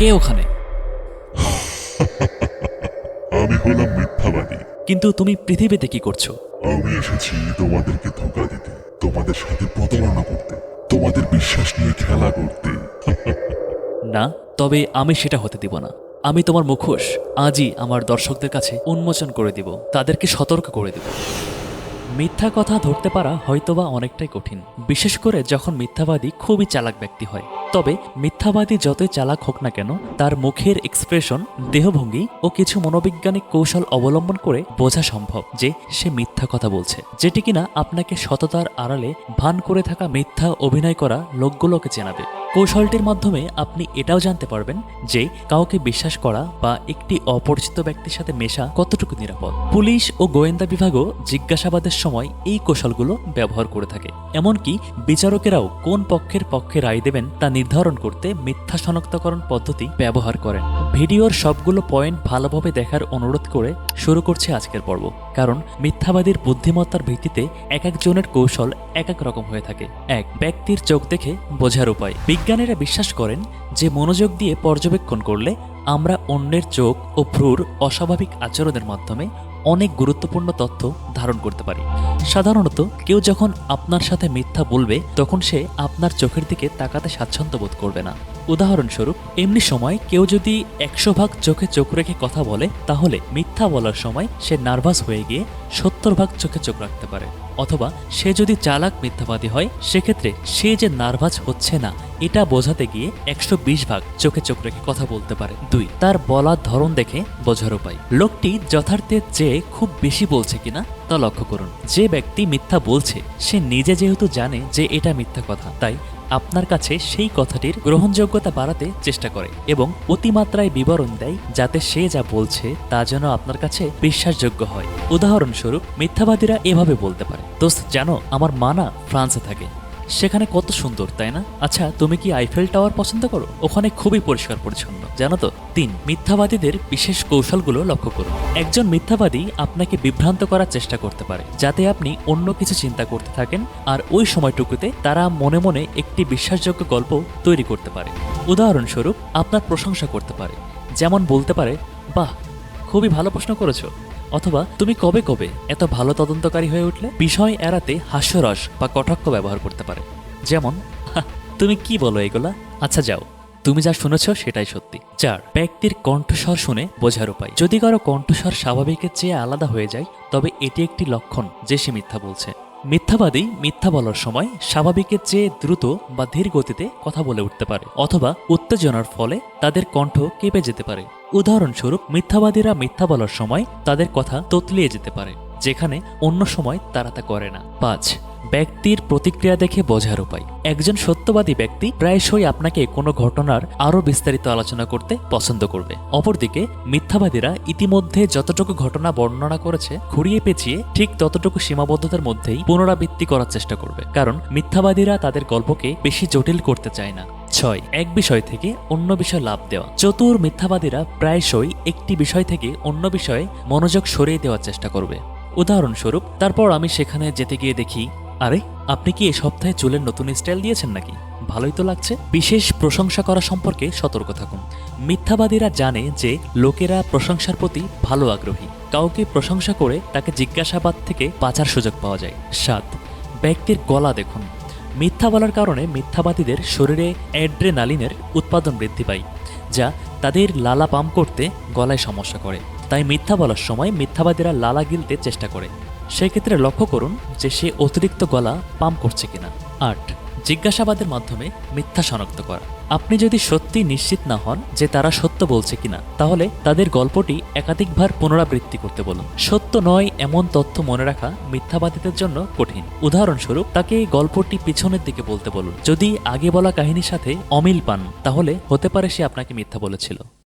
কে ওখানে? আমি হলাম মিথ্যাবাদী। কিন্তু তুমি পৃথিবীতে কি করছো? আমি এসেছি তোমাদেরকে ধোঁকা দিতে, তোমাদের সাথে প্রতারণা করতে, তোমাদের বিশ্বাস নিয়ে খেলা করতে। না, তবে আমি সেটা হতে দিব না। আমি তোমার মুখোশ আজই আমার দর্শকদের কাছে উন্মোচন করে দিব, তাদেরকে সতর্ক করে দিব। মিথ্যা কথা ধরতে পারা হয়তোবা অনেকটাই কঠিন, বিশেষ করে যখন মিথ্যাবাদী খুবই চালাক ব্যক্তি হয়। তবে মিথ্যাবাদী যতই চালাক হোক না কেন, তার মুখের এক্সপ্রেশন, দেহভঙ্গি ও কিছু মনোবৈজ্ঞানিক কৌশল অবলম্বন করে বোঝা সম্ভব যে সে মিথ্যা কথা বলছে, যেটি কিনা আপনাকে সততার আড়ালে ভান করে থাকা মিথ্যা অভিনয় করা লোকগুলোকে চেনাবে। কৌশলটির মাধ্যমে আপনি এটাও জানতে পারবেন যে কাউকে বিশ্বাস করা বা একটি অপরিচিত ব্যক্তির সাথে মেশা কতটুকু নিরাপদ। পুলিশ ও গোয়েন্দা বিভাগও জিজ্ঞাসাবাদের সময় এই কৌশলগুলো ব্যবহার করে থাকে। এমনকি বিচারকেরাও কোন পক্ষের পক্ষে রায় দেবেন তা নির্ধারণ করতে মিথ্যা শনাক্তকরণ পদ্ধতি ব্যবহার করেন। ভিডিওর সবগুলো পয়েন্ট ভালোভাবে দেখার অনুরোধ করে শুরু করছে আজকের পর্ব, কারণ মিথ্যাবাদীর বুদ্ধিমত্তার ভিত্তিতে এক একজনের কৌশল এক এক রকম হয়ে থাকে। এক, ব্যক্তির চোখ দেখে বোঝার উপায়। বিজ্ঞানীরা বিশ্বাস করেন যে মনোযোগ দিয়ে পর্যবেক্ষণ করলে আমরা অন্যের চোখ ও ভ্রুর অস্বাভাবিক আচরণের মাধ্যমে অনেক গুরুত্বপূর্ণ তথ্য ধারণ করতে পারি। সাধারণত কেউ যখন আপনার সাথে মিথ্যা বলবে তখন সে আপনার চোখের দিকে তাকাতে স্বাচ্ছন্দ্য বোধ করবে না। উদাহরণস্বরূপ, এমনি সময় কেউ যদি 100 ভাগ চোখে চোখ রেখে কথা বলে, তাহলে মিথ্যা বলার সময় সে নার্ভাস হয়ে গিয়ে 70 ভাগ চোখে চোখ রাখতে পারে। অথবা সে যদি চালাক মিথ্যাবাদী হয়, সেক্ষেত্রে সে যে নার্ভাস হচ্ছে না এটা বোঝাতে গিয়ে 120 ভাগ চোখে চোখ রেখে কথা বলতে পারে। 2, তার বলার ধরন দেখে বোঝার উপায়। লোকটি যথার্থের চেয়ে খুব বেশি বলছে কিনা তা লক্ষ্য করুন। যে ব্যক্তি মিথ্যা বলছে সে নিজে যেহেতু জানে যে এটা মিথ্যা কথা, তাই আপনার কাছে সেই কথাটির গ্রহণযোগ্যতা বাড়াতে চেষ্টা করে এবং অতিমাত্রায় বিবরণ দেয় যাতে সে যা বলছে তা যেন আপনার কাছে বিশ্বাসযোগ্য হয়। উদাহরণস্বরূপ, মিথ্যাবাদীরা এভাবে বলতে পারে, দোস্ত জানো আমার মা না ফ্রান্সে থাকে, সেখানে কত সুন্দর তাই না? আচ্ছা তুমি কি আইফেল টাওয়ার পছন্দ করো? ওখানে খুবই পরিষ্কার পরিচ্ছন্ন, জানো তো? 3, মিথ্যাবাদীদের বিশেষ কৌশলগুলো লক্ষ্য করুন। একজন মিথ্যাবাদী আপনাকে বিভ্রান্ত করার চেষ্টা করতে পারে যাতে আপনি অন্য কিছু চিন্তা করতে থাকেন, আর ওই সময়টুকুতে তারা মনে মনে একটি বিশ্বাসযোগ্য গল্প তৈরি করতে পারে। উদাহরণস্বরূপ, আপনার প্রশংসা করতে পারে, যেমন বলতে পারে, বাহ খুবই ভালো প্রশ্ন করেছো, অথবা তুমি কবে কবে এত ভালো তদন্তকারী হয়ে উঠলে। বিষয় এড়াতে হাস্যরস বা কটাক্ষ ব্যবহার করতে পারে, যেমন তুমি কি বলো এগুলা, আচ্ছা যাও, তুমি যা শুনেছ সেটাই সত্যি। 4, ব্যক্তির কণ্ঠস্বর শুনে বোঝার উপায়। যদি কারো কণ্ঠস্বর স্বাভাবিকের চেয়ে আলাদা হয়ে যায়, তবে এটি একটি লক্ষণ যে সে মিথ্যা বলছে। মিথ্যাবাদী মিথ্যা বলার সময় স্বাভাবিকের চেয়ে দ্রুত বা ধীর গতিতে কথা বলে উঠতে পারে, অথবা উত্তেজনার ফলে তাদের কণ্ঠ কেঁপে যেতে পারে। উদাহরণস্বরূপ, মিথ্যাবাদীরা মিথ্যা বলার সময় তাদের কথা তোতলিয়ে যেতে পারে, যেখানে অন্য সময় তারা তা করে না। 5, ব্যক্তির প্রতিক্রিয়া দেখে বোঝার উপায়। একজন সত্যবাদী ব্যক্তি প্রায়শই আপনাকে কোনো ঘটনার আরও বিস্তারিত আলোচনা করতে পছন্দ করবে। অপরদিকে মিথ্যাবাদীরা ইতিমধ্যে যতটুকু ঘটনা বর্ণনা করেছে ঘুরিয়ে পেঁচিয়ে ঠিক ততটুকু সীমাবদ্ধতার মধ্যেই পুনরাবৃত্তি করার চেষ্টা করবে, কারণ মিথ্যাবাদীরা তাদের গল্পকে বেশি জটিল করতে চায় না। 6, এক বিষয় থেকে অন্য বিষয় লাভ দেওয়া। চতুর মিথ্যাবাদীরা প্রায়শই একটি বিষয় থেকে অন্য বিষয়ে মনোযোগ সরিয়ে দেওয়ার চেষ্টা করবে। উদাহরণস্বরূপ, তারপর আমি সেখানে যেতে গিয়ে দেখি, আরে আপনি কি এ সপ্তাহে চুলের নতুন স্টাইল দিয়েছেন নাকি, ভালোই তো লাগছে। বিশেষ প্রশংসা করা সম্পর্কে সতর্ক থাকুন। মিথ্যাবাদীরা জানে যে লোকেরা প্রশংসার প্রতি ভালো আগ্রহী। কাউকে প্রশংসা করে তাকে জিজ্ঞাসাবাদ থেকে বাঁচার সুযোগ পাওয়া যায়। 7, ব্যক্তির গলা দেখুন। মিথ্যা বলার কারণে মিথ্যাবাদীদের শরীরে অ্যাড্রেনালিনের উৎপাদন বৃদ্ধি পায়, যা তাদের লালা পাম্প করতে গলায় সমস্যা করে। তাই মিথ্যা বলার সময় মিথ্যাবাদীরা লালা গিলতে চেষ্টা করে। সেক্ষেত্রে লক্ষ্য করুন যে সে অতিরিক্ত গলা পাম্প করছে কিনা। 8, জিজ্ঞাসাবাদের মাধ্যমে মিথ্যা শনাক্ত করা। আপনি যদি সত্যি নিশ্চিত না হন যে তারা সত্য বলছে কিনা, তাহলে তাদের গল্পটি একাধিকবার পুনরাবৃত্তি করতে বলুন। সত্য নয় এমন তথ্য মনে রাখা মিথ্যাবাদীদের জন্য কঠিন। উদাহরণস্বরূপ, তাকে গল্পটি পিছনের দিকে বলতে বলুন। যদি আগে বলা কাহিনীর সাথে অমিল পান, তাহলে হতে পারে সে আপনাকে মিথ্যা বলেছিল।